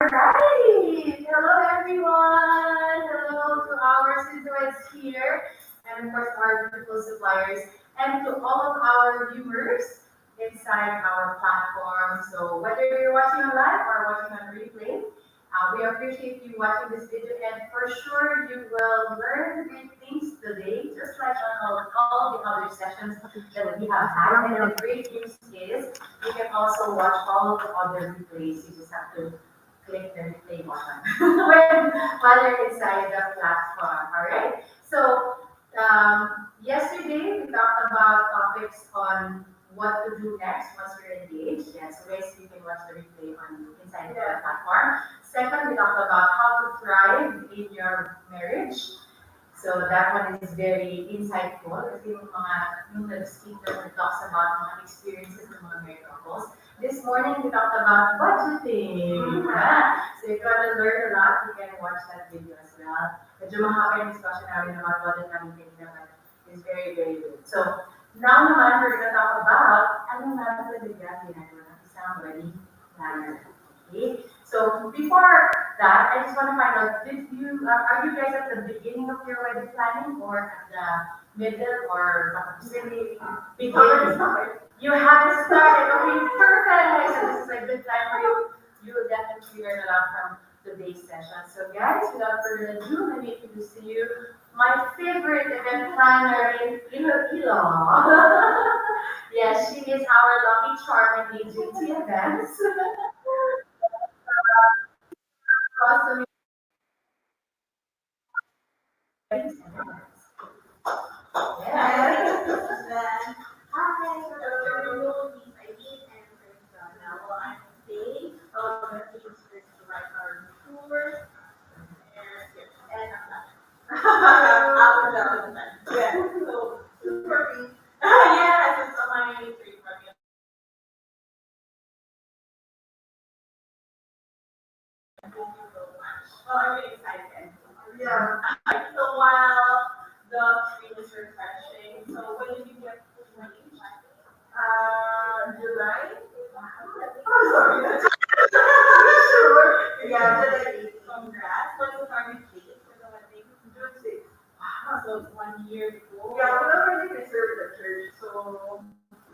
Right. Hello, everyone. Hello to our students here, and of course, our beautiful suppliers, and to all of our viewers inside our platform. So, whether you're watching on live or watching on replay, we appreciate you watching this video, and for sure, you will learn great things today, just like on all the other sessions that we have had. And the great news is you can also watch all the other replays. You just have to click the replay button while you're inside the platform. All right. So yesterday we talked about topics on what to do next once you're engaged. Yeah, so guys, you can watch the replay on inside the platform. Second, we talked about how to thrive in your marriage. So that one is very insightful. Kasi yung speaker who talks about mga experiences ng mga married couples. This morning, we talked about budgeting. Yeah. So if you want to learn a lot, you can watch that video as well. Medyo mahaba yung discussion namin about budget namin kanina, but it's very, very good. So now naman, we're going to talk about ano naman talaga ginagawa ng isang wedding planner. Okay? So before that, I just want to find out, are you guys at the beginning of your wedding planning or at the middle or beginning? You haven't started. Okay, perfect. So this is a good time for you. You will definitely learn a lot from today's session. So guys, without further ado, let me introduce to you my favorite event planner in Iloilo. Yes, she is our lucky charm and agency events. Awesome. Yeah. Hi, hello. These Eileen and Now I'm today. The team is to write our tour and our yeah. So super big. Yes, it's on my trip. Thank you so much. Well, I'm really excited. Yeah. So while the stream is refreshing, so when did you get engaged? July. Oh, sorry. Sure. Yeah, July. Congrats. What's the target date for the wedding? June 6th. Wow, so it's 1 year before. Yeah, we already reserved the church, so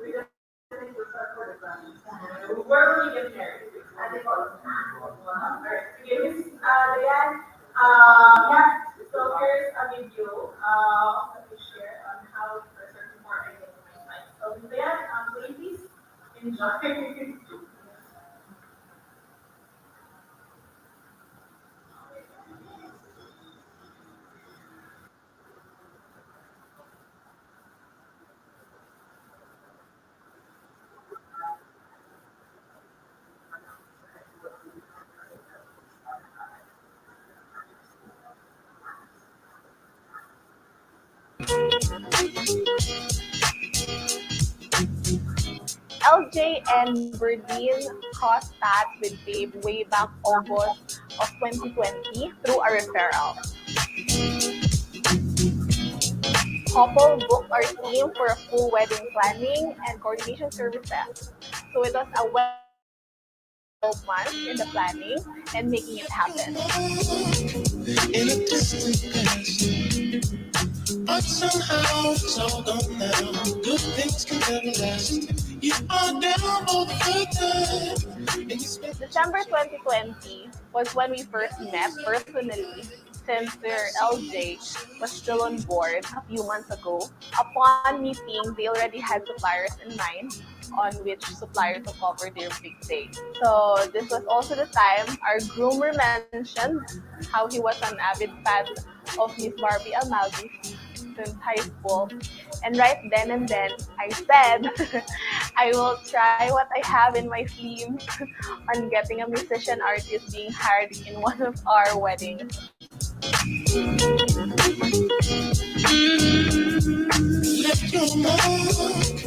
we just need to start for the plans. Where will you get married? At the college. Alright. Okay, Diane. Yeah. So here's a video that we share on how to search for ideas in my site. So Diane, please enjoy. LJ and Berdine crossed paths with Babe way back August of 2020 through a referral. Couple booked our team for a full wedding planning and coordination services. So it was a 12 months in the planning and making it happen. In a distant past, but somehow it's all gone now. Good things can never last. You are down all the time. December 2020 was when we first met personally, since Sir LJ was still on board a few months ago. Upon meeting, they already had suppliers in mind on which suppliers to cover their big day. So this was also the time our groomer mentioned how he was an avid fan of Miss Barbie Almaldi since high school. And right then and then, I said, I will try what I have in my sleeve on getting a musician artist being hired in one of our weddings. Left your mark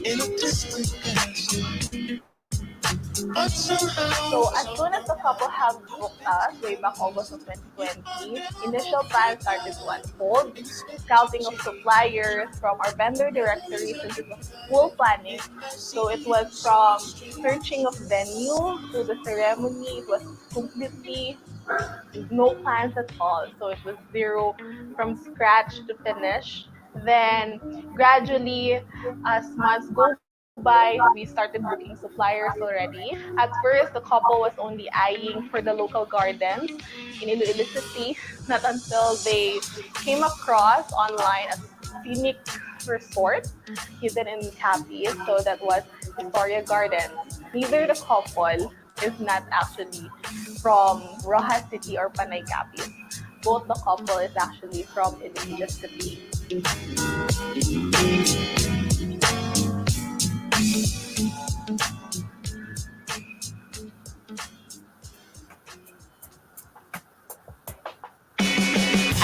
in a distant past. but somehow So as soon as the couple have booked us, way back August of 2020, initial plans started to unfold. Scouting of suppliers from our vendor directory, since it was full planning. So it was from searching of venue to the ceremony. It was completely no plans at all. So it was zero from scratch to finish. Then gradually, as months go by, we started booking suppliers already. At first, the couple was only eyeing for the local gardens in Iloilo City, not until they came across online a scenic resort hidden in Capiz. So that was Historia Gardens. Neither the couple is not actually from Rojas City or Panay Capiz. Both the couple is actually from Iloilo City.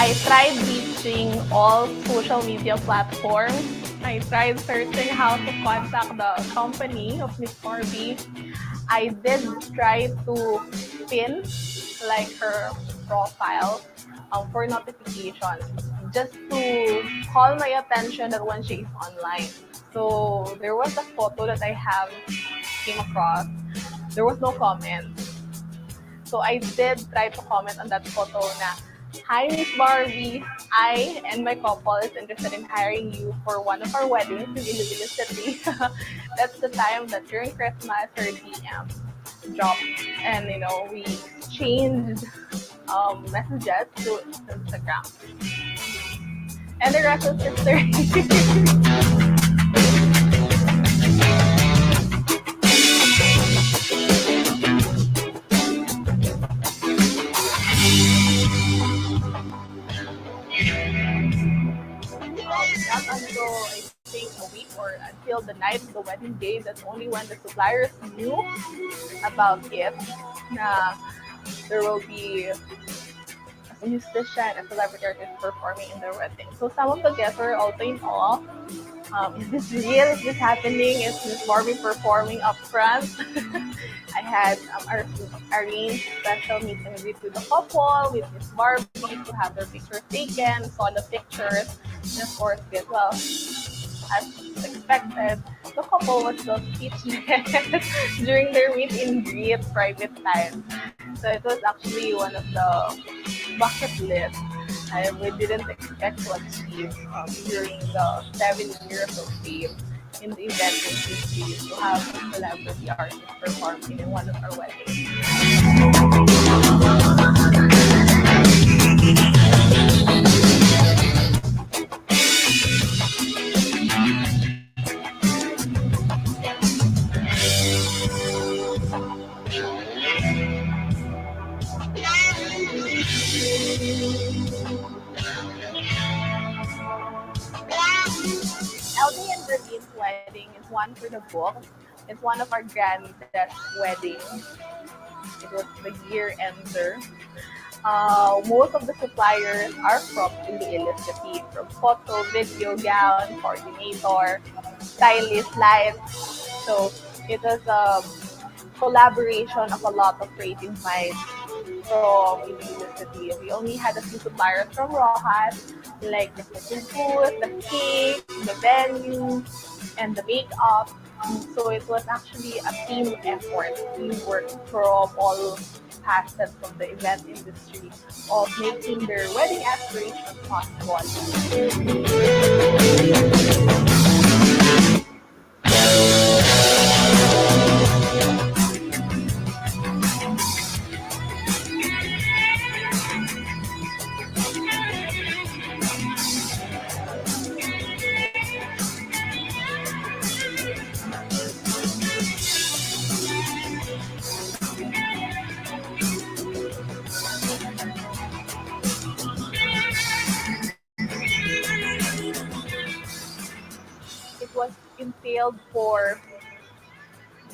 I tried reaching all social media platforms. I tried searching how to contact the company of Miss Barbie. I did try to pin like her profile for notifications, just to call my attention that when she is online. So there was a photo that I have came across. There was no comment. So I did try to comment on that photo na, "Hi, Miss Barbie. I and my couple is interested in hiring you for one of our weddings in Iloilo City." That's the time that during Christmas her DM dropped, and we exchanged messages to Instagram, and the rest is history. Not until I think a week or until the night of the wedding day, that's only when the suppliers knew about it. Na there will be a musician, a celebrity artist performing in their wedding. So some of the guests were also in awe. Is this real? Is this happening? Is Miss Barbie performing up front? I had arranged special meet and greet with the couple, with Miss Barbie, to have their pictures taken, saw the pictures, and of course, as expected, the couple was still speechless during their meet and greet private time. So it was actually one of the bucket list we didn't expect to achieve during the 7 years of fame in the event industry, to have a celebrity artist performing in one of our weddings. LD and Berlin's wedding is one for the book. It's one of our grandest weddings. It was the year ender. Most of the suppliers are from Iloilo City, from photo, video, gown, coordinator, stylist, lights. So it was a collaboration of a lot of creative minds from Iloilo City. We only had a few suppliers from Rojas, like the food, the cake, the venue, and the makeup. So it was actually a team effort. We worked from all facets of the event industry of making their wedding aspirations possible. It was entailed for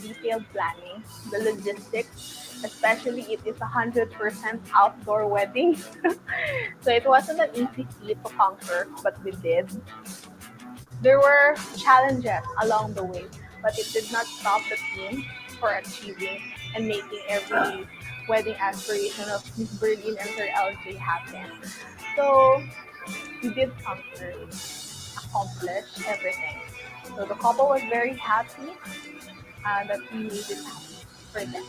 detailed planning, the logistics, especially it is 100% outdoor wedding. So it wasn't an easy feat to conquer, but we did. There were challenges along the way, but it did not stop the team. for achieving and making every wedding aspiration of Miss Berlin and Sir LJ happen. So we did conquer, accomplish everything. So the couple was very happy that we made it happen for them.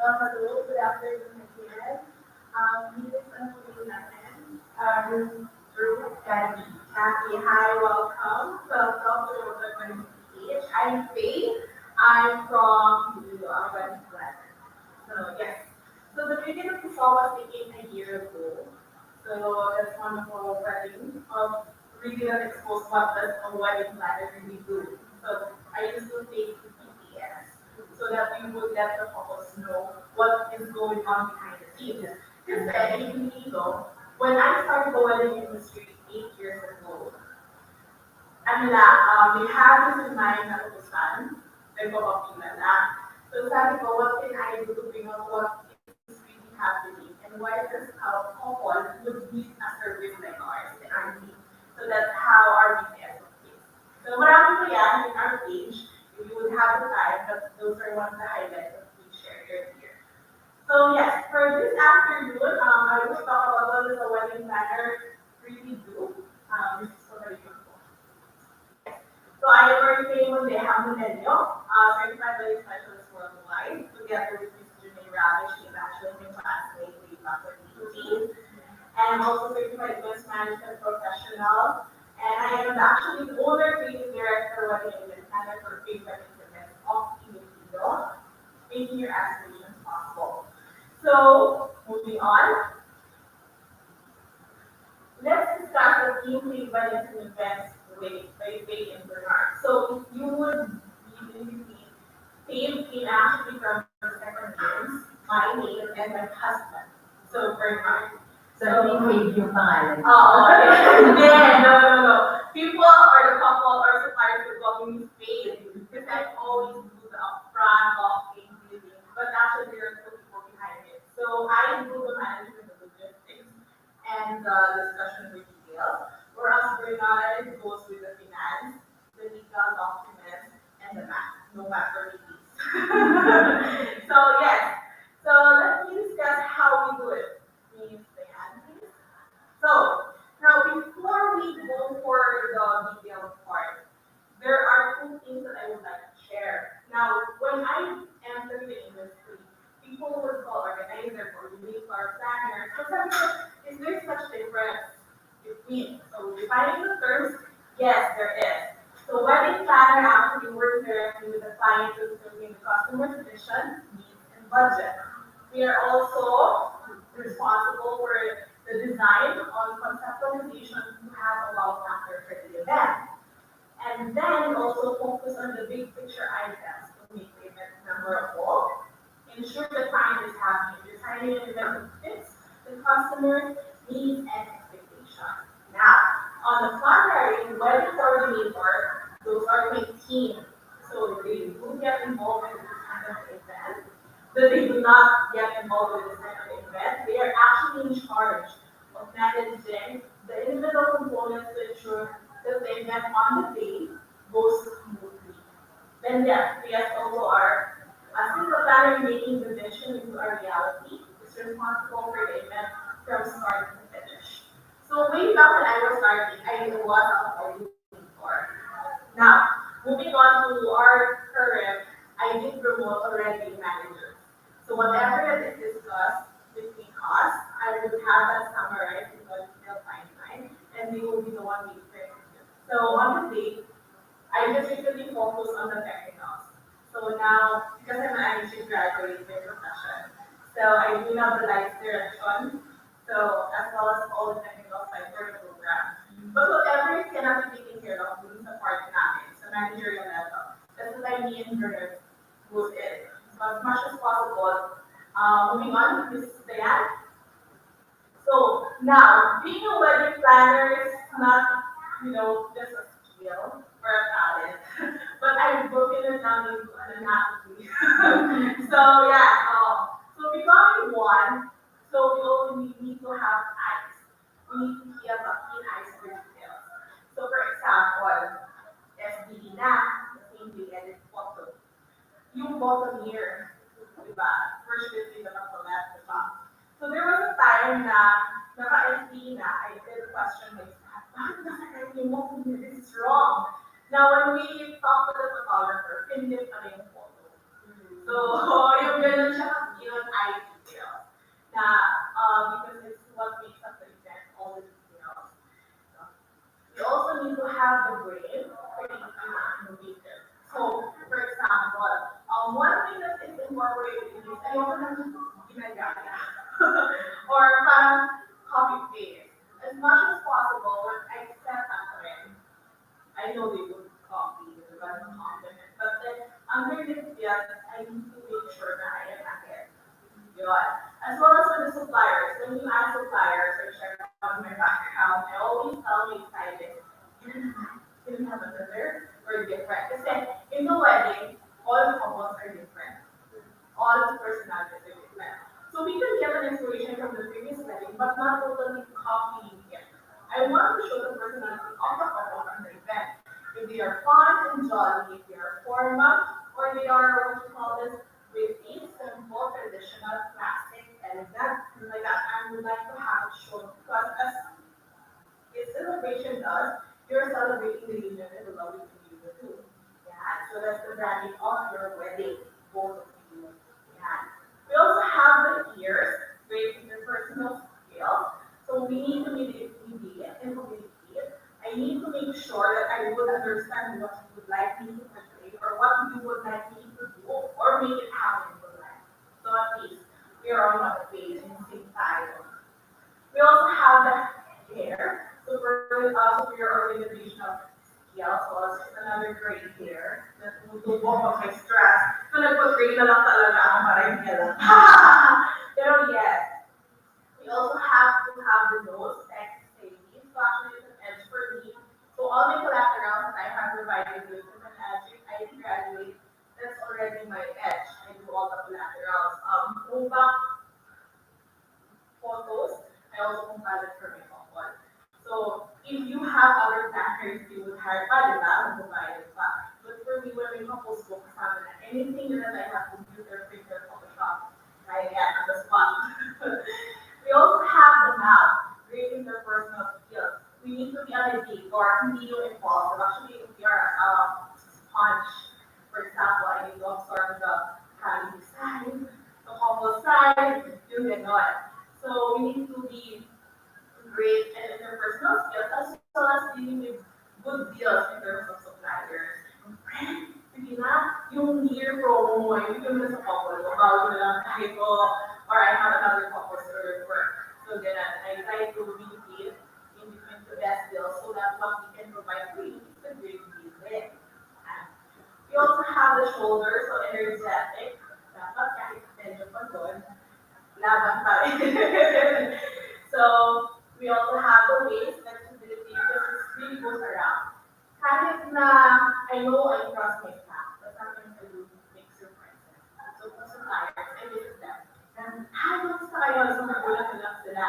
Hello, good afternoon again. This is Anthony Latin. Ruth, Kathy, hi, welcome. Welcome to the page. I'm Faye. I'm from the West Planet. So, yes. So, the video that we saw was taken a year ago. So, that's one of our wedding of really that exposed what does a wedding planner really do. So, I used to take the PPS so that we would let the couples know what is going on behind the scenes. Since then, you know, when I started the wedding industry 8 years ago, we have this in mind na utusan, nagpapapila na. So sabi ko, what can I do to bring up what is really happening and why does our couple would need a service like ours in our team? So that's how our BTS is. So marami po yan in our page. If you would have the time, but those are one of the highlights that we shared earlier. So yes, for this afternoon, I will talk about what does a wedding planner really do. This is already beautiful. So I am working with Neha Munenyo, certified wedding specialist worldwide, together with Ms. Junay Ravish, she's actually my classmate way back when we and I'm also certified events management professional. And I am actually the owner, creative director, wedding event planner for big wedding events of Iloilo, making your aspirations possible. So, moving on, let's discuss the theme big weddings and events by Faye and Bernard. So, if you would be Faye came actually from the second names, my name and my husband. So, Bernard. So, hindi yung pangalan. Oh, okay. No. People or the couple or suppliers will call me Faye because I always do the upfront walking, dealing, but actually there are two people behind it. So I do the management of logistics and the discussion with details, whereas Bernard goes with the finance, the legal documents, and the math. No math for me, please. So yes, so let me discuss how we do it. Please, Diane, please. So, now before we go for the detailed part, there are two things that I would like to share. Now, when I entered the industry, people would call organizer or unique or planner. So, is there such difference between? So, defining the terms, yes, there is. So, wedding planner actually works directly with the client to determine the customer's vision, needs, and budget. We are also responsible for the design on conceptualization to have a wow factor for the event. And then also focus on the big picture items to make the event memorable. Ensure the client is happy. Designing an event that fits the customer's needs and expectations. Now, on the contrary, wedding coordinator, those are my team. So they do get involved in this kind of event, but they do not get involved with this kind of event. They are actually in charge of managing the individual components to ensure that the event on the day goes smoothly. Then yes, we as also are assist the planner in making the vision into a reality. Is responsible for the event from start to finish. So way back when I was starting, I was already before. Now, moving on to our current, I did promote already managers. So whatever that is discussed between us, I would have that summarized in a detailed timeline, and they will be the one we execute. So on the day, I just usually focus on the technicals. So now, because I'm an IMC graduate by profession, so I do have the life direction So as well as all the technical side for the program. But whatever is cannot be taken care of, dun sa part namin, sa managerial level. That's what I mean for who's it. So as much as possible, moving on, this is Diane. So now, being a wedding planner is not, just a skill or a talent, but I've broken it down into an anatomy. So yeah, so becoming one, so we only need to have eyes. We need to have a keen eyes for details. So for example, SBD na, the same thing edit photo. Yung bottom here, diba? First 50 na to left, diba? So there was a time na naka-SD na, I did question myself, bakit naka-SD mo? This is wrong. Now, when we talk to the photographer, pinlit pa rin yung photo. So, yung ganun siya yun eye details. Na, because it's what makes up the event, all the details. We also need to have the brain for the innovative. So, for example, one thing that is incorporated in this, ayoko na ginagaya. Or parang copy paste. As much as possible, when I set up rin, I know they would copy the random compliment, but then underneath it, I need to make sure that I am ahead. Yun. As well as with the suppliers. When you ask suppliers or check out my background, I always tell my stylist, you didn't have another or different. Kasi in the wedding, all the couples are different. All the personalities are different. So we can get an inspiration from the previous wedding, but not totally copying it. I want to show the personality of the couple from the event. If they are fun and jolly, if they are formal, or they are what you call this, witty, simple, traditional, classic, elegant, things like that. I would like to have it shown because as a celebration does, you're celebrating the union and the love between the two. Yeah, so that's the branding of your wedding, both of you. Yeah. We also have the ears, raising your personal skills. So we need to make it easy and communicate. I need to make sure that I would understand what you would like me to portray or what you would like me to do or make it happen in your life. So at least we are on one page and same title. We also have the hair. So for your organizational skills, so it's another great hair that will walk off my stress. So nagpo-train na lang talaga ako para yung hair. Pero yes, we also have to have the nose, safety. So actually it's an edge for me. So all my collaterals that I have provided with as an edge, I graduate, that's already my edge. I do all the collaterals. Back photos, I also compile it for my couple. So if you have other planners, you would hire pa, diba? Mag-provide pa. But for me, when my couples book kasama na, anything that I have computer, printer, Photoshop, I get on the spot. We also have the map, grading their personal skills. We need to be on a date or hindi yung impulsive. Actually, if we are sponge, for example, I need to absorb the family side, the couple side, yung ganon. So we need to be great in their personal skills as well as dealing with good deals in terms of suppliers. Hindi na, yung year promo mo, yung na sa couple, bago na lang kahit ko, or I have another couple to work. So then I try to mediate in between the best deals so that what we can provide for you is a great deal then. We also have the shoulders, so energetic. Dapat kahit medyo pa doon, laban pa rin. So we also have the waist, flexibility, because it really goes around. Kahit na I know I trust my staff, but sometimes I do make surprises. So kung suppliers, I visit them. And basta kayo, so nagulat na lang sila.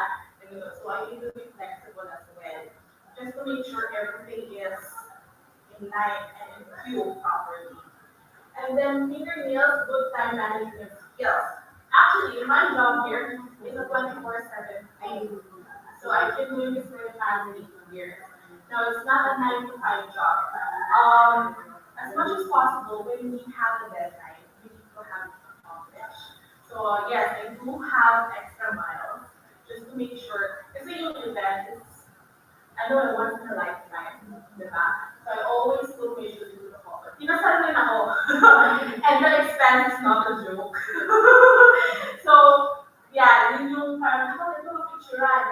So I need to be flexible as well. Just to make sure everything is in line and in queue properly. And then fingernails, good time management skills. Actually, my job here is a 24/7 thing. So I've been doing this for the past 8 years. Now it's not a 9 to 5 job. As much as possible, when we have a deadline, we need to have it accomplished. So yes, I do have extra miles just to make sure. Kasi yung event is, I know, once in a lifetime, diba? So I always put my shoes into the pocket. Pinasal din ako. And the expense is not a joke. So, yeah, yun yung parang, ito picturean.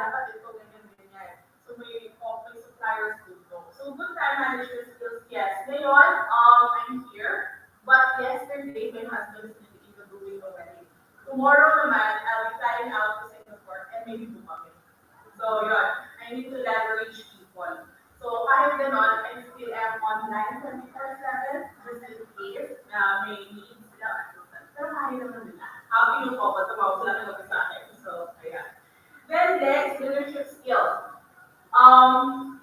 24/7, just in case na may needs sila. Pero kaya naman nila. Happy yung po, tumawag sila ng sa akin. So, ayan. Then next, leadership skills.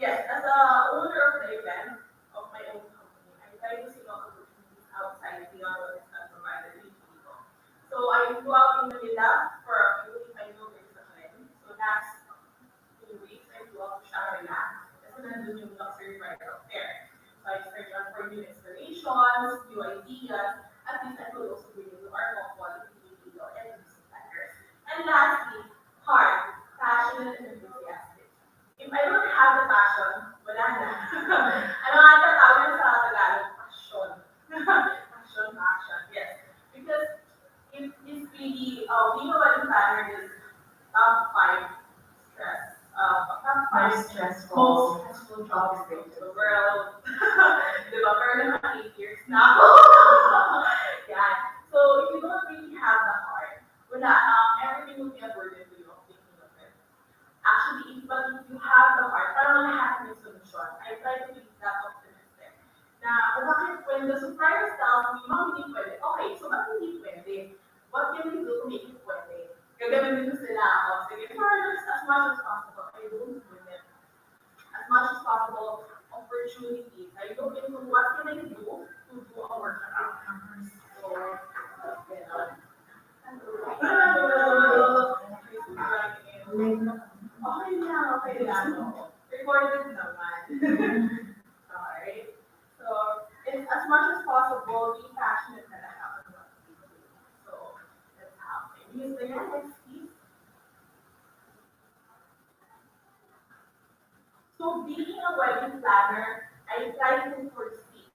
Yes, as a owner of the event of my own company, I try to seek opportunities outside beyond what is not provided with people. So I go out in Manila for a few if I know there's a trend. So that's 2 weeks I go out to Shangri-La. Kasi nandun yung luxury right out there. So I search out for new inspirations, new ideas, at least I could also bring into our quality video and music planners. And lastly, heart, passionate and enthusiastic. If I don't have the passion, wala na. Ano nga tatawag sa Tagalog? Passion. Passion, yes. Because it's really, being a wedding planner is top 5 stress. Top 5 Most stressful. most stressful jobs in the world. Di ba? Pero naman 8 years na ako. Yeah. So if you don't really have the heart, wala, everything will be a burden to you of thinking of it. Actually, but if you have the heart, parang lahat may solution. I try to be that optimistic. Na, bakit when the supplier tells me, ma'am, hindi pwede. Okay, so bakit hindi pwede? What can we do to make it pwede? Gagawin din sila ako. Sige, first, as much as possible, I don't limit. As much as possible, opportunities. I look into what can I do to do a workout. So, you know. Okay lang, no? Recorded naman. Alright. So, it's as much as possible, be passionate na lang about what we do. So, that's how. Use the next piece. So, being a wedding planner, I try to foresee.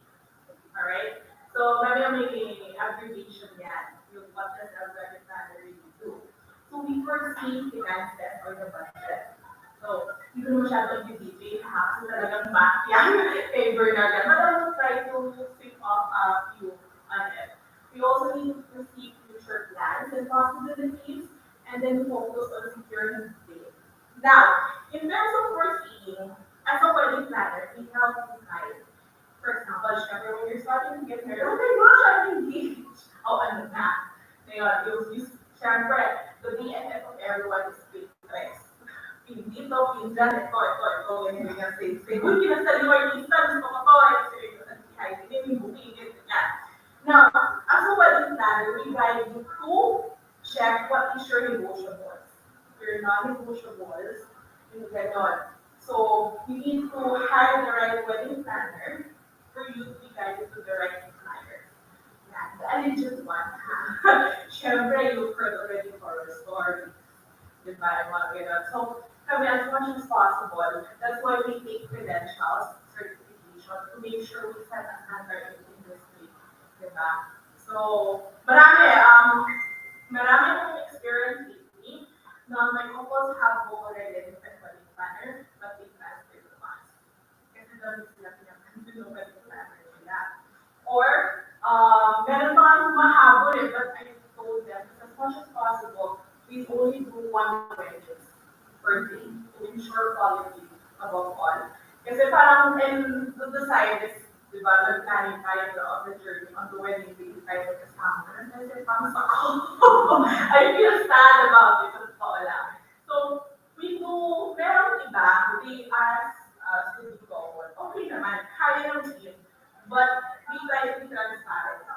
Alright? So, may abbreviation yan. Yung what does a wedding planner really do? So, we foresee finances or the budget. So, hindi ko masyadong i-DJ, kasi talagang back yan, favor na yan. But I will try to think of a few on it. We also need to see future plans and possibilities, and then focus on securing date. Now, in terms of foreseeing, as a wedding planner, we help you guide. For example, syempre, when you're starting to get married, oh my gosh, I'm engaged. Oh, ano na? Ngayon, syempre, the BFF of everyone is Pinterest. Dito, pinsan, ito, ganyan, stage. Kung kinasal yung artista, gusto ko to, yung booking, ganyan. Now, as a wedding planner, we guide you to check what is your negotiables. Your non-negotiables, yung ganon. So, you need to hire the right wedding planner for you to be guided to the right supplier. Yeah, the alleged one. Syempre, you've heard already horror stories. Diba, yung mga ganon. So, kami as much as possible, that's why we take credentials, certification, to make sure we set a standard in the industry. Diba? So, marami akong experience lately. Now, my couples have both already identified wedding planner, but they transfer to us. Kasi doon sila pinapansin ng wedding planner nila. Or, meron pa kang mahabol but I told them, as much as possible, we only do one wedding per day to ensure quality above all. Kasi parang, and the side is, di ba, nag-planning tayo of the journey on the wedding day tayo kasama. And kasi parang ako, I feel sad about it, totoo lang. So, we do, merong iba, they ask us to do forward. Okay naman, kaya naman yun. But we try to be transparent.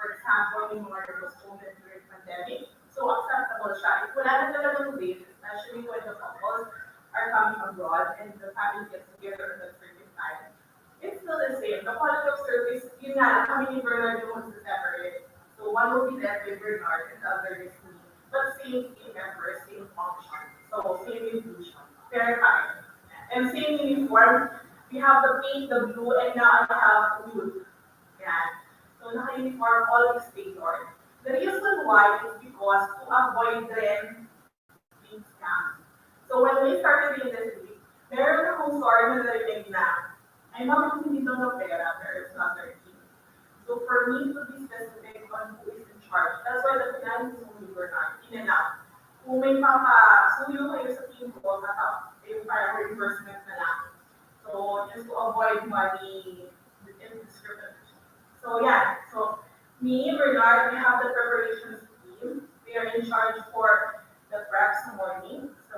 For example, yung mga postponement during pandemic, so acceptable siya. If wala na talagang date, especially when the couples are coming abroad and the family gets together at a certain time, it's still the same. The quality of service, yun nga, kami ni Bernard yung separate. So one will be left with Bernard and the other is me. But same team members, same function. So same inclusion. Verifying. And same uniform. We have the pink, the blue, and now I have blue. Yan. So naka-uniform, always tailored. The reason why is because to avoid them being scammed. So when we started the industry, meron akong story na narinig na, ay bakit hindi daw ng pera, pero it's not their team. So for me to be specific on who is in charge, that's why the finance is only were not in and out. Kung may suyo kayo sa team ko, yung parang reimbursement na lang. So just to avoid money indiscriminate So yeah, so me, Bernard, we have the preparations team. We are in charge for the preps morning. So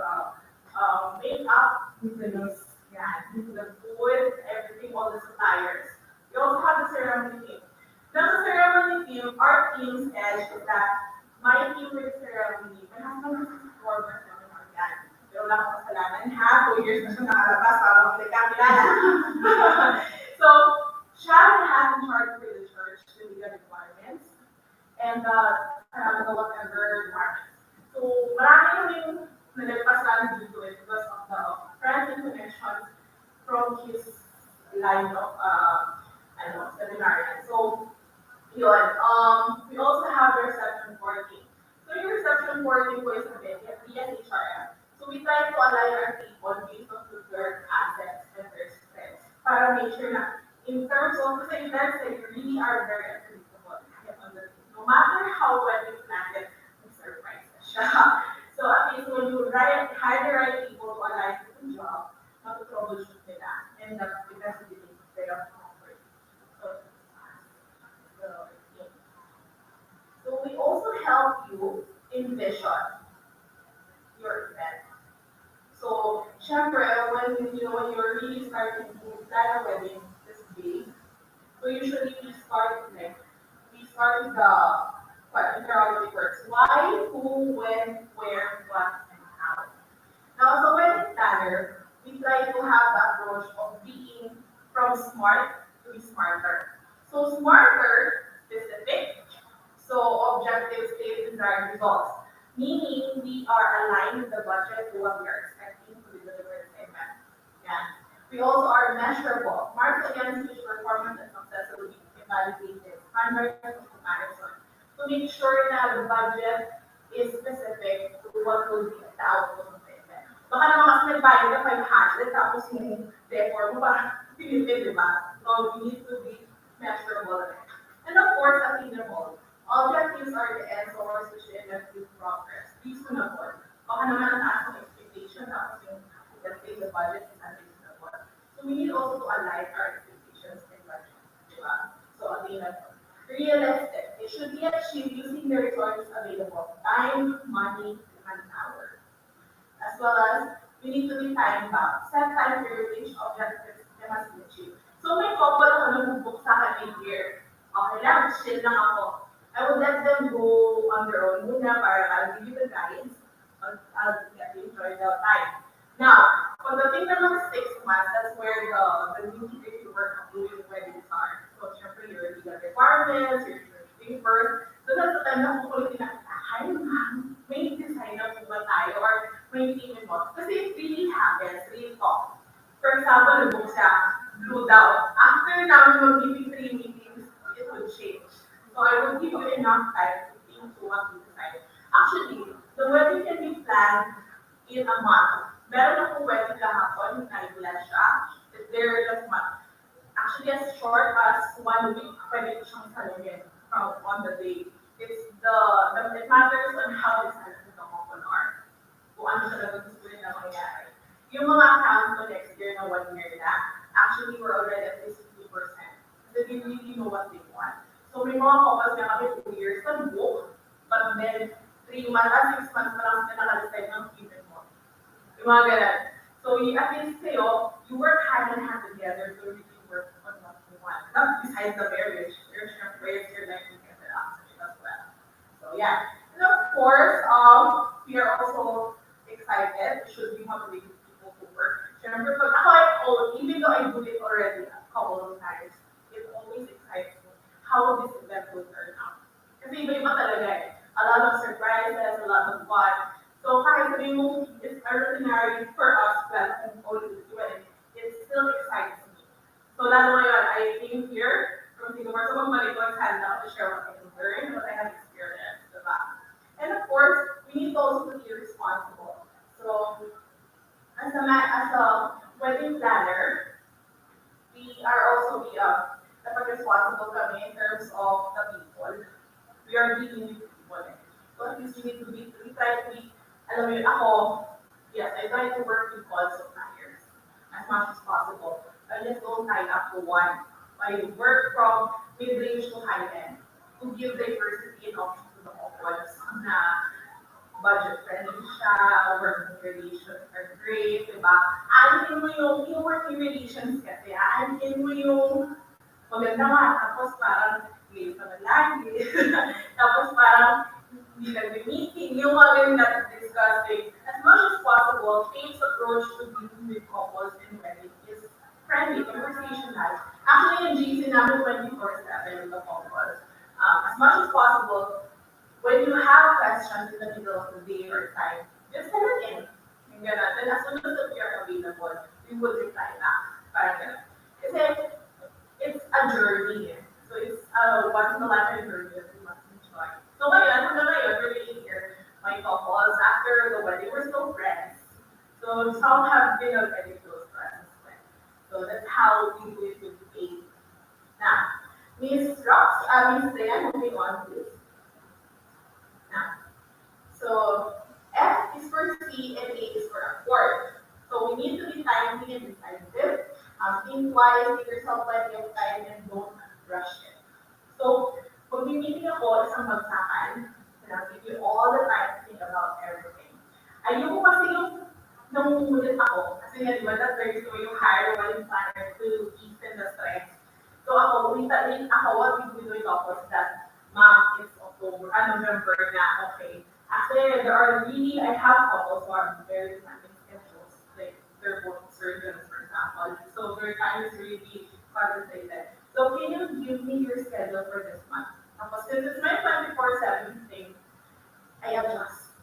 makeup, yeah, the food, everything, all the suppliers. We also have the ceremony team. Now the ceremony team, our team's edge is that my team with ceremony, my husband is a former seminar yan. Pero wala akong kasalanan ha, 2 years na siya nakalabas, parang hindi ka kilala. So, siya will have in charge for the church, the legal requirements, and whatever requirements. So, marami kaming nalagpasan due to it because of the friends and connections from his line of seminar. So, yun. We also have the reception boarding. So, yung reception boarding po is a bit, BSHRM. So, we try to align our people based on their assets and their strengths para make sure na in terms of the events that you really are very unpredictable. No matter how well you plan it, it's surprise siya. So at least when you hire the right people to align with the job, not to troubleshoot nila, and that's the best way to stay up comfort. So we also help you envision your event. So, syempre, when you're really starting to plan a wedding this big, so usually we start with the interrogatory words. Why, who, when, where, what, and how. Now, as a wedding planner, we try to have the approach of being from smart to be smarter. So, smarter, specific. So, objective, state, desired results. Meaning, we are aligned with the budget to what we are expecting to be delivered in event. Yeah. We also are measurable. Marked against which performance and success will be evaluated. Standard of comparison. To make sure that the budget is specific to what will be the output of the event. Baka naman kasi nagbayad ka 500, tapos yung decor mo parang pinipid, di ba? So, we need to be measurable. And of course, attainable. Objectives are the end source which effective progress. Please do not worry. Baka naman nataas ang expectation, tapos yung, let's say, the budget is unreasonable. So we need also to align our expectations and budget. Diba? So attainable. Realistic. It should be achieved using the resources available. Time, money, and power. As well as, we need to be time-bound. Set time for your reach objectives that must be achieved. So may couple ako nag-book sa akin year. Okay lang, chill lang ako. I will let them go on their own muna para I'll give you the guides. I'll get you enjoy the time. Now, pagdating naman sa 6 months, that's where the nitty-gritty work of doing weddings are. So, syempre, your legal requirements, your papers. So, that's the time na kukulitin na, hi ma'am, may design na po ba tayo? Or may payment mo? Kasi it really happens, real talk. For example, nag-book siya, blue down. After namin mag-meeting 3 meetings, it would change. So I will give you enough time to think to what you decide. Actually, the wedding can be planned in a month. Meron akong wedding kahapon, naibulan siya. It's very last month. Actually, as short as 1 week, pwede ko siyang salugin from on the day. It matters on how excited the couple are. Kung ano siya gusto na mangyari. Yung mga accounts mo next year na 1 year na, actually, we're already at least 50%. So they really know what they want. So may mga couples na kami 2 years na book, but then 3 months, 6 months pa lang sila naka-decide ng payment mo. Yung mga ganun. So at least kayo, you work hand in hand together to really work on what you want. Not besides the marriage, your prayers, your life, you can as well. So yeah. And of course, we are also excited, should be motivated people to work. Remember, pag ako even though I do it already a couple of times, it always excites me how this event will turn out. Kasi iba-iba talaga eh. A lot of surprises, a lot of fun. So kahit sabihin mo, it's ordinary for us, but it still excites me. So lalo ngayon, I came here from Singapore, so magbalik ko ang handa to share what I can learn, what I have experienced, diba? And of course, we need also to be responsible. So as a wedding planner, we are also dapat responsible kami in terms of the people. We are dealing with people. So at least we try to be, alam mo yun, ako, yes, I try to work with calls of suppliers as much as possible. I just don't tie up to one I work from mid-range to high-end to give diversity and option to the couples na budget-friendly siya, working relations are great, diba? Aanin mo yung working relations kasi, aanin mo yung maganda nga, tapos parang late naman lagi, tapos parang hindi nag-meeting, yung mga ganun natin discussing. As much as possible, Faith's approach to dealing with couples and wedding is friendly, conversational. Actually, yung GC namin 24/7 with the couples. As much as possible, when you have questions in the middle of the day or time, just send it in. Yung ganun. Then as soon as we are available, we will reply back. Parang ganun. Kasi it's a journey. So it's a once in a lifetime journey that we must enjoy. So ngayon, hanggang ngayon, we're living here. My couples, after the wedding, we're still friends. So some have been already close friends. So that's how we do it with Faith. Now, Miss Rox, Miss Leah, moving on, please. Now, so F is for C and A is for accord. So we need to be timely and decisive. Think wise, give yourself plenty of time and don't rush it. So, pag may meeting ako, isang bagsakan, and I'll give you all the time to think about everything. Ayoko kasi yung namumulit ako. Kasi nga, di ba, that's very so yung hire one planner to easen the stress. So ako, what we do with couples that, ma'am, it's October, November na, okay. Actually, I have couples who are very demanding schedules. Like, they're both surgeons, for example. So their time is really concentrated. So can you give me your schedule for this month? Tapos, since it's my 24/7 thing, I adjust.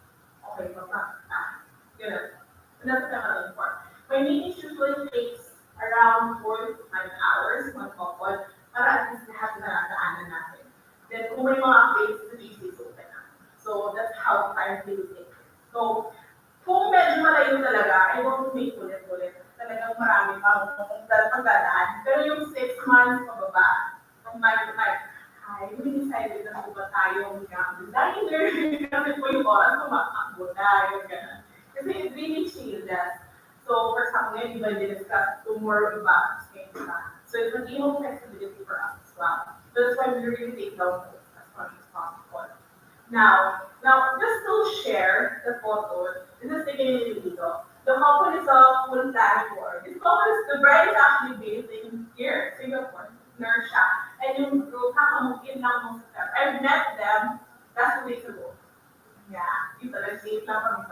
Okay, good. And that's what I'm looking for. My meetings usually takes around 4 to 5 hours, one couple, para at least lahat na nadaanan natin. Then, kung may mga updates, the GC is open na. So, that's how time will take. So, kung medyo malayo talaga, I won't make ulit-ulit. Talagang marami pang pagdadaan. Pero yung 6 months pababa, from time to time, ay, we decided na po ba tayong designer? Kasi po yung oras kumakakbo na, yung gano'n. Kasi it really changes. So, for example, ngayon, di ba, discuss tomorrow about things. So, it's an able flexibility for us as well. That's why we really take down notes as much as possible. Now, just to share the photos, this is taken in Iloilo. The couple is a full planning board. The bride is actually based in here, Singapore, Nursha. And yung group, kakamugin lang mo sa I've met them last 2 weeks ago. Yeah, you said it's safe lang kami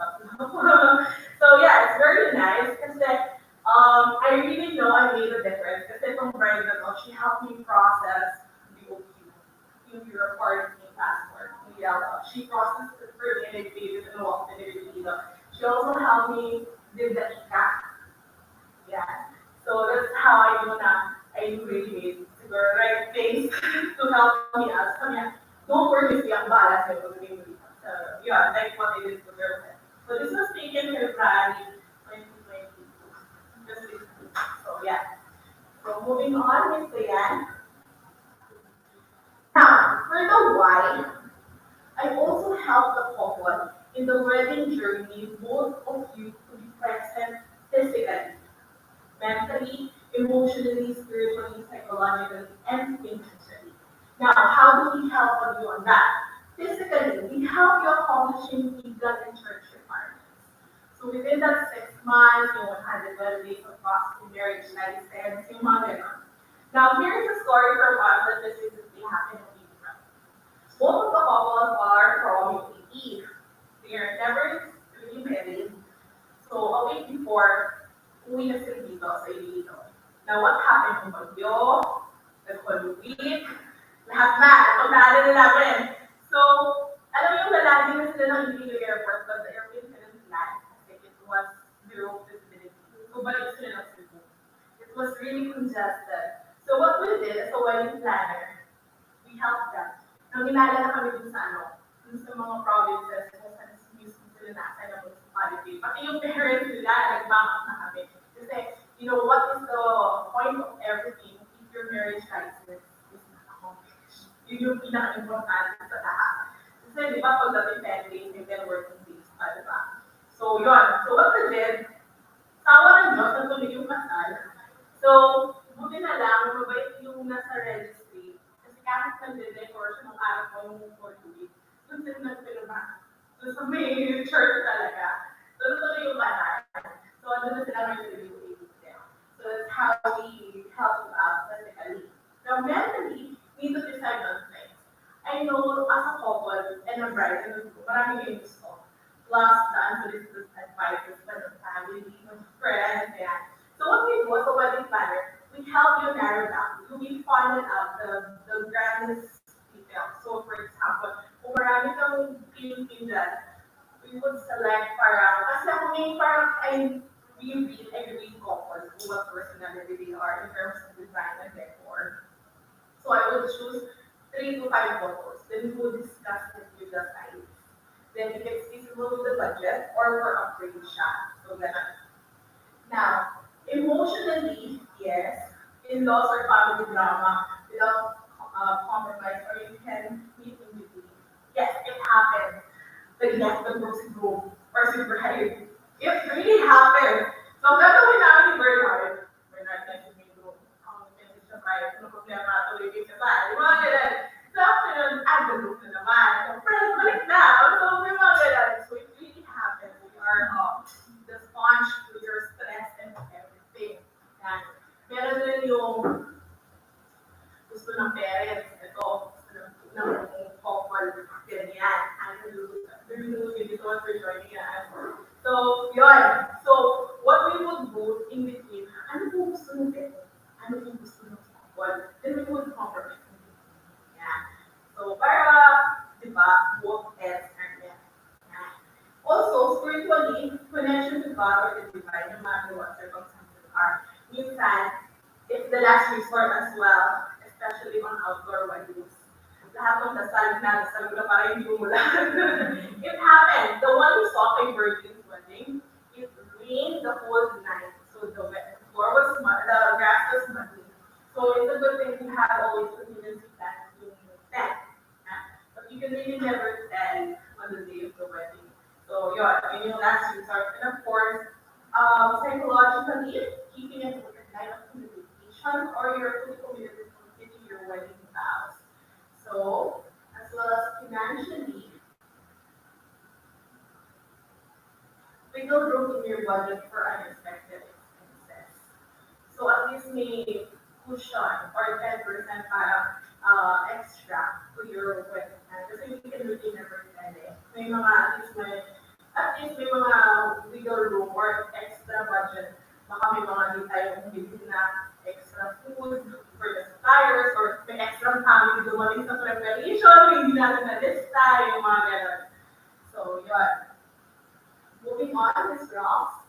So yeah, it's very nice kasi I really know I made a difference. Kasi itong bride na to, she helped me process the OQ, yung Europe passport, yung yellow. She processed it for me and I paid it and walked in it. She also helped me did the ICA. Yeah. So that's how I know na I really made the right things to help me out. So yeah, don't worry, si ang balas na ito. Yeah, like what I did to their head. So this was taken February 2022. Just this week. So yeah. So moving on, Miss Leanne. Now, for the why, I also help the couple in the wedding journey, both of you to be present physically, mentally, emotionally, spiritually, psychologically, and financially. Now, how do we help you on that? Physically, we help you accomplishing legal and church requirements. So within that 6 months, you 112 days of processing marriage license, yung mga ganun. Now, here's a story from us that this recently happened in Israel. Both of the couples are from UAE. They are never really married. So a week before, uwi na sila dito sa Iloilo. Now, what happened kung bagyo, the week, lahat na, pagdaanan na namin. So, alam mo yung lalagin na sila ng Iloilo Airport, but the airplane couldn't land kasi it was zero visibility. So, balik sila ng Cebu. It was really congested. So, what we did as a wedding planner, we helped them. Nang ginala na kami dun sa mga provinces, kung saan mismo sila nasa na municipality. Pati yung parents nila, nag-bank up na kami. Kasi, you know, what is the point of everything if your marriage license is not accomplished? Yun yung pinaka-importante sa lahat. Kasi, di ba, pagdating 10 days, you can working days pa, di ba? So, yun. So, what we did, sawa ng Diyos, natuloy yung kasal. So, buti na lang, mabait yung nung nasa registry, kasi kahit nag-decor siya ng araw ko yung for 2 weeks, doon sila nagpiluma. Doon sa may church talaga. Doon tuloy yung bahay. So, doon na sila may review them. So, that's how we help out physically. Now, mentally, we need to decide on things. I know as a couple and a bride and a groom, marami kayong gusto. Plus, the unsolicited advices by the family, of friends, and so what we do as a wedding planner, we help you narrow down. We funnel out the grandest details. So, for example, kung marami kang pin dyan, we would select parang, kasi ako may parang we really agree couples who what personality they are in terms of design and decor. So I would choose 3 to 5 photos. Then we would discuss it with the size. Then if it's feasible with the budget or for upgrade shot. So ganun. Now, emotionally, yes, in-laws or family drama without compromise or you can meet in between. Yes, it happens. Bigyan ng si groom or si bride. It really happens. So, gagawin namin ni Bernard na si groom. Ang message siya bride, ano problema, tuloy kayo sa bahay. Yung mga ganun. So, after nun, add the group na naman. So, friends, balik na. So, may mga ganun. So, it really happens. We are the sponge to your stress and everything. Yan. Meron din yung gusto ng parents. Ito, gusto ng couple. Ganyan. Thank you so much for joining us. So, yun. So, what we would do in between, ano po gusto nyo dito? Ano po gusto nyo sa couple? Then we would compromise in between. Yeah. So, para, di ba, both ends are met. Yeah. Also, spiritually, connection to God or the divine, no matter what circumstances are. Minsan, it's the last resort as well, especially on outdoor weddings. Lahat ng dasal na para hindi umulan. It happened. The one who saw kay Virgin's wedding, it rained the whole night. So the floor was mud, the grass was muddy. So it's a good thing to have always contingency plans to tent. But you can really never tell on the day of the wedding. So yun yung last resort. And of course, psychologically, keeping it with a line of communication or you're fully committed to completing your wedding vows. So, as well as financially, wiggle room in your budget for unexpected expenses. So, at least may cushion or 10% extra to your wedding plan. Kasi we can really never spend it. May mga, at least may mga wiggle room or extra budget. Baka may mga di tayong bibili na extra food for the suppliers or may extra family dumating sa preparation, hindi natin na-lista, yung mga gano'n. So, yun. Moving on, Ms. Ross.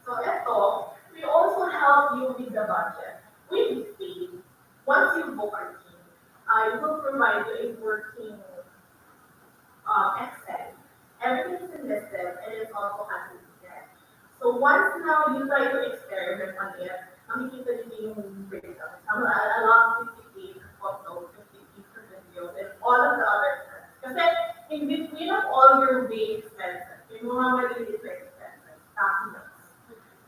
So, ito, we also help you with the budget. With the once you book our team, I will provide you a working Excel. Everything's enlisted and it's also has to be there. So once now you try to experiment on it, makikita niyo yung breakdown. A lot of 58 photos, 58 videos, and all of the other expenses. Kasi in between of all your big expenses, yung mga maliliit na expenses, documents,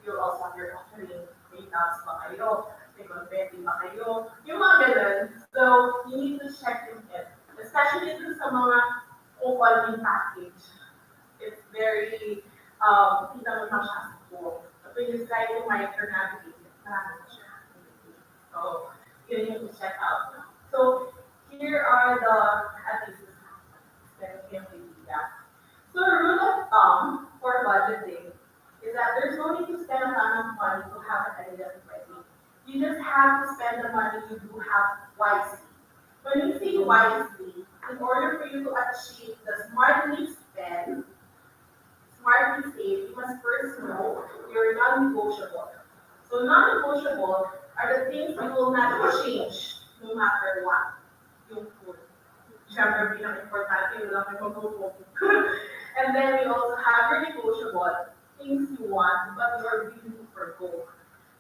you also have your offering, may tax ba kayo, may confetti ba kayo, yung mga ganun. So you need to check in it. Especially dun sa mga open package. It's very, kita mo na siya sa school. So you try to micro-navigate it. So, yun yung check out. So, here are the, at least, so the rule of thumb for budgeting is that there's no need to spend a ton of money to have an elegant wedding. You just have to spend the money you do have wisely. When you say wisely, in order for you to achieve the smartly spend, smartly save, you must first know your non-negotiable. So non-negotiable are the things you will not change no matter what. Yung food. Siyempre, pinaka-importante, yung lang mag-food. And then we also have your negotiable, things you want, but you are willing to forgo.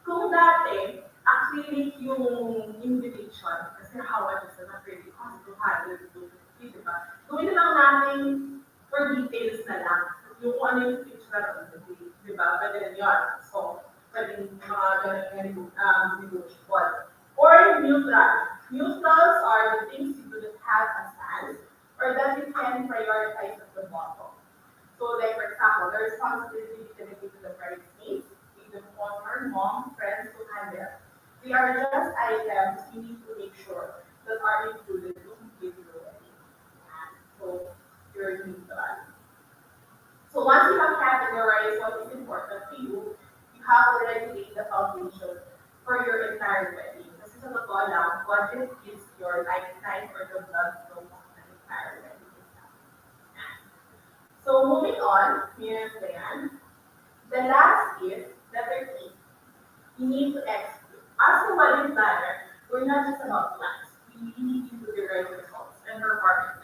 Kung dati, acrylic yung invitation, kasi how much is an acrylic cost to hire, diba? Gawin na lang natin for details na lang. Yung kung ano yung picture ng diba? Pwede rin yun. So, pwedeng negotiable. Or neutral. Neutrals are the things you do that have a stance or that you can prioritize at the bottom. So like for example, the responsibility you can give to the bridesmaids, give them honor, mom, friends to handle. They are just items you need to make sure that are included to complete your wedding. So you're neutral. So once you have categorized what is important to you, you have already laid the foundation for your entire wedding. Kasi sa totoo lang, budget is your lifetime or the blood flow of the entire wedding. So moving on, here's the end. The last is letter E. You need to execute. As a wedding planner, we're not just about plans. We need you to derive results and performance.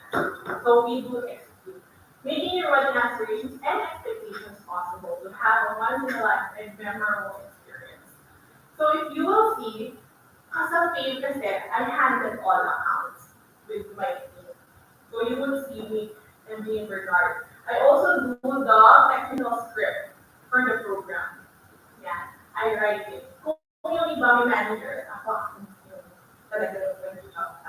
So we do execute. Making your wedding aspirations and expectations possible to have a once in a lifetime memorable experience. So if you will see, as a paid cassette, I handle all accounts with my team. So you will see me and be in regard. I also do the technical script for the program. Yeah, I write it. Kung yung iba may manager, ako yung talaga yung job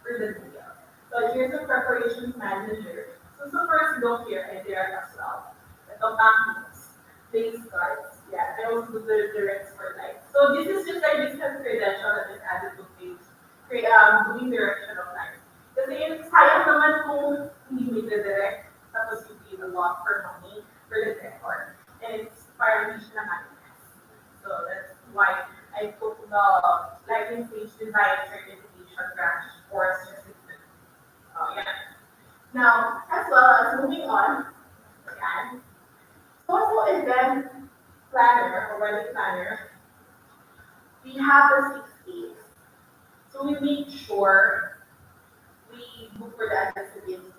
for the details. So here's the preparations manager. So the first look here, I there as well. The backings, base cards. Yeah, I also do the direct for life. So this is just a distant credential that is added to page. Doing direction of life. Kasi yung sayang naman kung hindi mo direct, tapos you pay a lot for money for the record. And it's violation ng happiness. So that's why I took the lighting stage design certification branch course certificate. Oh yeah. Now, as well as moving on, again, also event planner or wedding planner, we have the 6 days. So we make sure we look for the anticipation,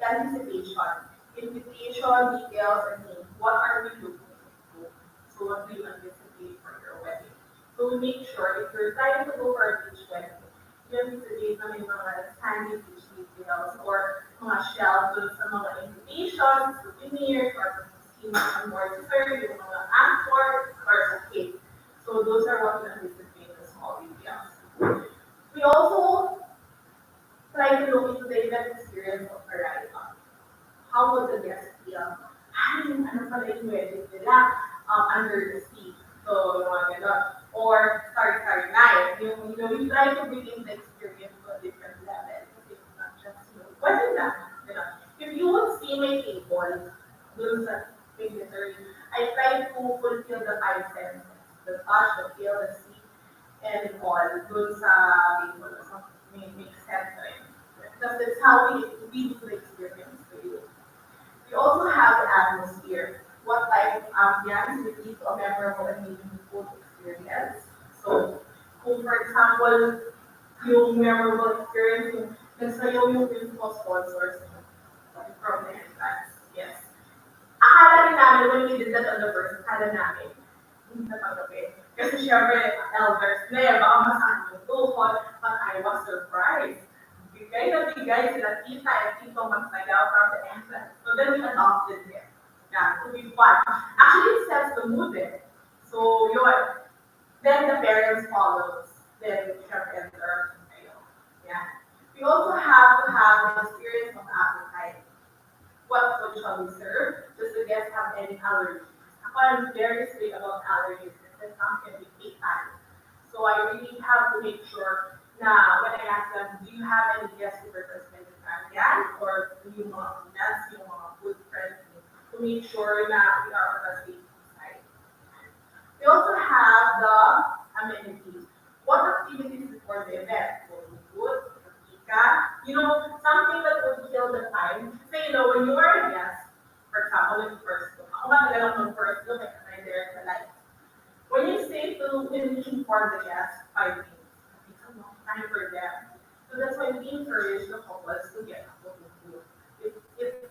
invitation, details, and name. What are we looking to? So what do you anticipate for your wedding? So we make sure if you're trying to go for a beach wedding, you anticipate na may mga handy beach details or mga shelves dun sa mga invitations, souvenirs, or scheme ng more dessert, yung mga amphor, or sa cake. So those are what we anticipate the small details. We also try to look into the event experience of arrival. How would the guest feel? Ano pala yung wedding nila under the sea? So, yung mga ganon. Or, sorry, night. We try to bring in the experience to a different level. Kasi it's not just, wedding lang. If you would see my table, dun sa picture, I try to fulfill the 5 senses. The touch, the feel, the see, and all. Dun sa table. So, make sense rin. Because that's how we do the experience for you. We also have the atmosphere. What type of ambience will lead to a memorable and meaningful experience? So, kung for example, yung memorable experience, yung nagsayaw yung principal sponsors from the entrance. Yes. Akala rin namin, when we did that on the first, akala namin, hindi natanggapin. Kasi syempre, elders na baka masaan yung tuhod, but I was surprised. Bigay na bigay sila tita and tito magsayaw from the entrance. So then we adopted it. Yeah, to be fun. Actually, it sets the mood there. So yun. Then the parents follows. Then chef enter. Yeah. We also have to have an experience of appetite. What food shall we serve? Does the guest have any allergies? I'm very strict about allergies. This some can be fatal. So I really have to make sure na when I ask them, do you have any guests who request vegetarian or do you want nuts, you want food friendly to make sure that we are on the safe side. We also have the amenities. What activities before the event? Food, something that would kill the time. Say, when you are a guest, for example, when you first look, ako matagal ako first look at there sa light. When you say to inform the guests, 5 minutes. Time for them. So that's why we encourage the couples to get up with food. It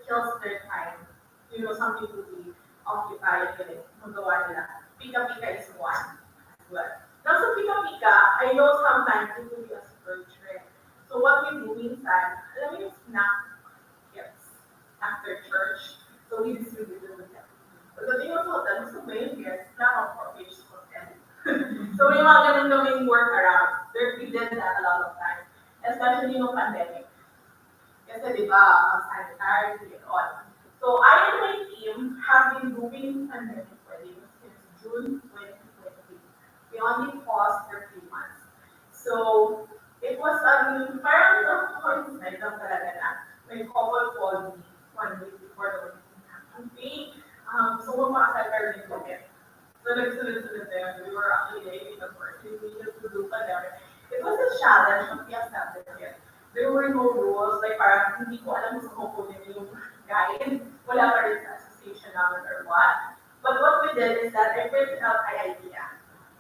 kills their time. Some people be occupied with it. Magawa nila. Pika-pika is one as well. Now sa pika-pika, I know sometimes it will be a super trip. So what we do inside, alam mo yung snack kits after church. So we distribute them with them. Pagdating ng hotel, gusto mo yung guests, snack of for which hotel. So may mga ganun kaming workarounds. We did that a lot of times, especially nung pandemic. Kasi di ba, sanitary and all. So I and my team have been doing pandemic weddings since June 2020. We only paused for 3 months. So it was parang coincidence lang talaga na may couple called me 1 week before the wedding. Okay, so magpakasal ka rin ulit. So nagsunod-sunod na yun. We were actually dating the first 3 weeks to do pandemic. It was a challenge, but we accepted it. There were no rules, like parang hindi ko alam kung saan kukunin yung guide. Wala pa rin sa association namin or what. But what we did is that I printed out my idea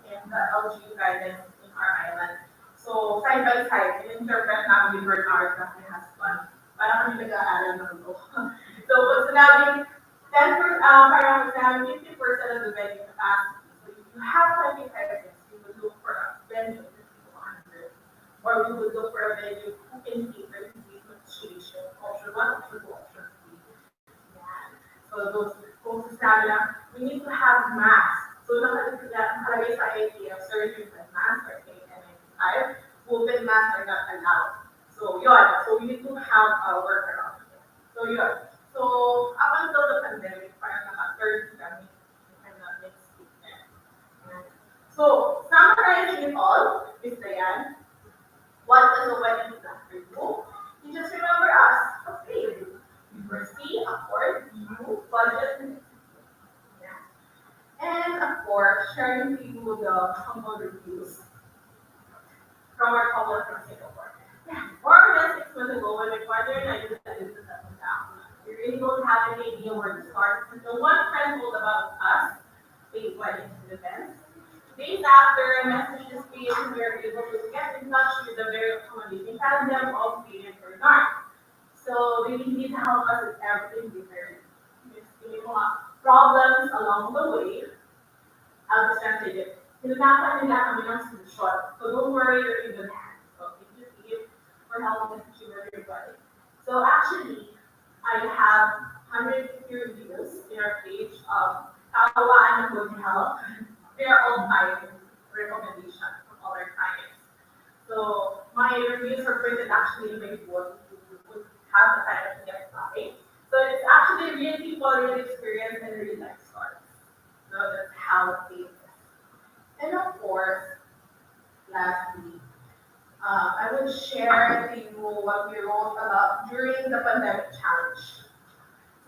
and the LG guidance in our island. So, side by side, in-interpret namin yung Bernard na my husband. Parang kami nag-aaral ng law. So, pag sinabing 10%, parang sinabing 50% of the venue capacity. So, if you have 25 minutes, you would look for a venue of 50 to 100. Or we would look for a venue who can cater to the situation. Option 1, option 2, option 3. Yeah. So, those kung sasabi lang, we need to have mass. So, nakalagay sa idea, surgery and mass are 8 and 95. Open mass are not allowed. So, yun. So, we need to have a workaround. So, yun. So, up until the pandemic, parang naka-30 kami. I'm not mistaken. So, summarizing it all, Ms. Diane, what does a wedding plan for you? You just remember us. Okay. We foresee, afford, you, budget, and yeah. And of course, sharing with you the humble reviews from our couple from Singapore. Yeah, more than 6 months ago, when my partner and I decided to settle down, we really don't have any idea where to start until one friend told about us, paid weddings and events. Days after, I messaged this page and we were able to get in touch with the very accommodating tandem of Paid and Bernard. So they need to help us with everything different. May mga problems along the way. I'll just translate it. Hinanapan nila kami ng screenshot. So don't worry, you're in good hands. So thank you, Steve, for helping us achieve everybody. So actually, I have 150 reviews in our page of Kaawaan and Good Health. They are all by recommendation from other clients. So my reviews are printed actually in my book. You would have the time to get by. So it's actually real people, real experience, and real life stories. So that's how it is. And of course, lastly, I would share to you what we wrote about during the pandemic challenge.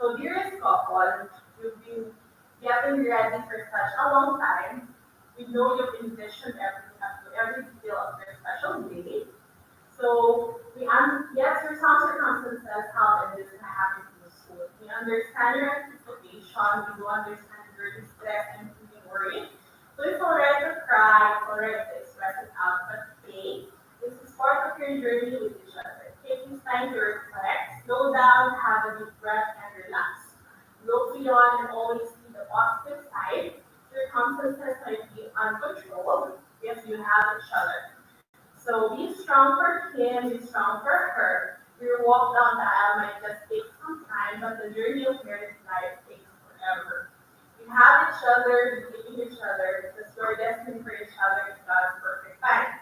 So dearest couple, you've been getting ready for such a long time. We know you've envisioned every detail of your special day. So yes, for some circumstances, how it is to happen to the school. We understand your anticipation, we do understand your distress and feeling worried. So it's alright to cry, it's alright to express it out, but hey, this is part of your journey with each other. Take this time to reflect, slow down, have a deep breath, and relax. Look beyond and always see the positive side. Circumstances might be uncontrolled if you have each other. So be strong for him, be strong for her. Your walk down the aisle might just take some time, but the journey of marriage life takes forever. You have each other, you need each other, because you're destined for each other in God's perfect time.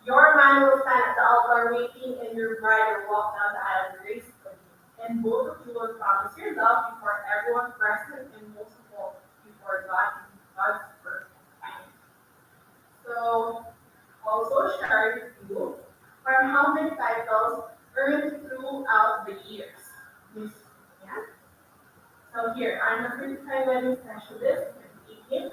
Your man will stand at the altar waiting, and your bride will walk down the aisle gracefully. And both of you will promise your love before everyone present, and most of all, before God in God's perfect time. So, also share with you are how many titles earned throughout the years. Yeah. So here, I'm a certified wedding specialist, 2018.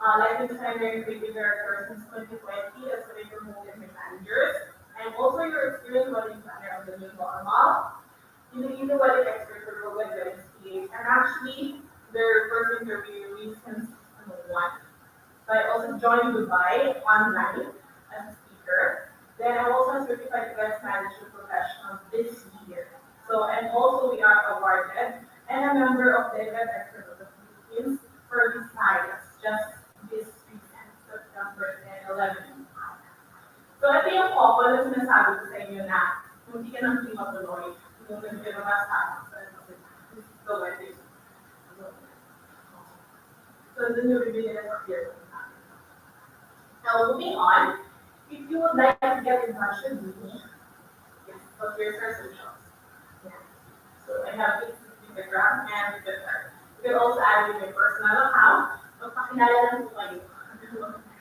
Life designer and creative director since 2020 as a promoted my managers. I'm also your experienced wedding planner of the new normal. He's a wedding expert for Global Wedding Stage, and actually, their first interview is since 2001. So I also joined Dubai online as a speaker. Then I'm also a certified event management professional this year. So, and also we are awarded and a member of the event expert of the Philippines for Visayas, just this recent September 10, 11. So ito yung couple na sinasabi ko sa inyo na kung hindi ka nang matuloy, kung hindi ka nabasa, so wedding. So dun yung bibili na sa year. Now, moving on, if you would like to get in touch with me, yes, so here's our socials. Yeah. So I have Instagram and Twitter. You can also add in your personal account. Magpakilala lang po kayo.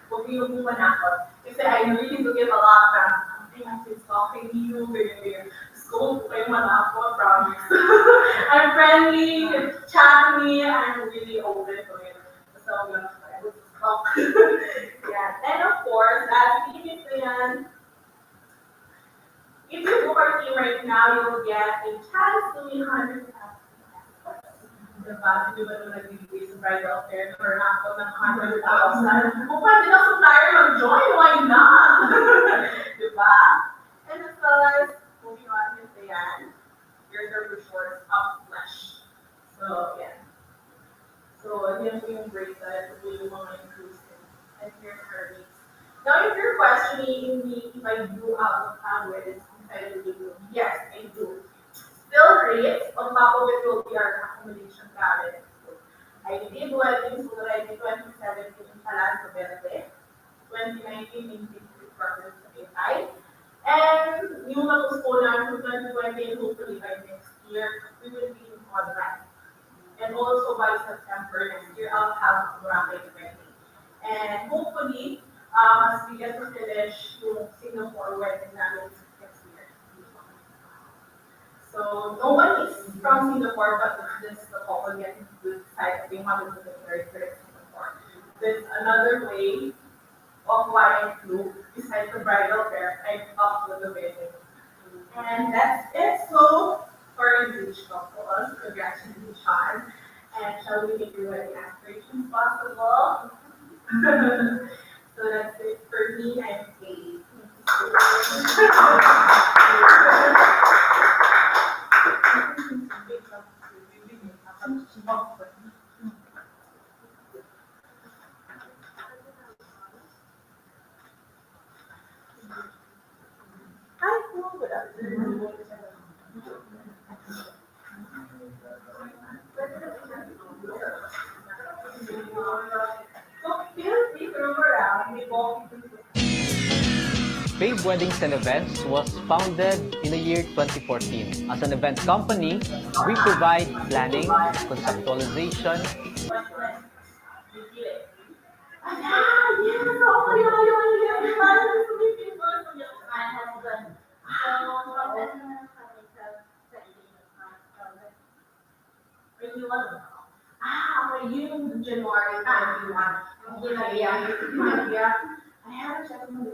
Huwag niyo po manakot. Kasi I really do give a lot of time. I have been stalking you, ganyan. Gusto ko po kayo manakot, promise. I'm friendly, you can chat me, I'm really open to it. So, yun, I would talk. Yeah. And of course, last minute na yan, if you book our team right now, you will get a chance to win 100,000 pesos. Diba? Hindi ba nung nagbibigay sa bridal fair for raffle ng 100,000? Kung pwede na supplier mag-join, why not? Diba? And as well as, moving on with Diane, here's our brochures of flesh. So, yeah. So, yan po yung bracelet, ito po yung mga inclusive. And here's her rates. Now, if you're questioning me if I do out of hours inside the room, yes, I do. Still rates, on top of it will be our accommodation balance. I did weddings already 2017 in Palazzo Verde, 2019 in District Province of Itay, and yung na-postpone namin to 2020 and hopefully by next year, we will be in Conrad. And also by September next year, I'll have a Boracay wedding. And hopefully, as we get to finish yung Singapore wedding namin next year. So, no one is from Singapore, but this is the couple getting to decide if they wanted to get married here in Singapore. There's another way of why I flew, besides the bridal fair, I talked with the wedding. And that's it. So, for engaged couples, congratulations. And shall we make your wedding aspirations possible? So that's it for me. I'm Kate. Hi, good afternoon. So feel free to roam around. We walk into Babe Weddings and Events was founded in the year 2014. As an event company, we provide planning, conceptualization, Yung January 21, yung ginagawa, I had a gentleman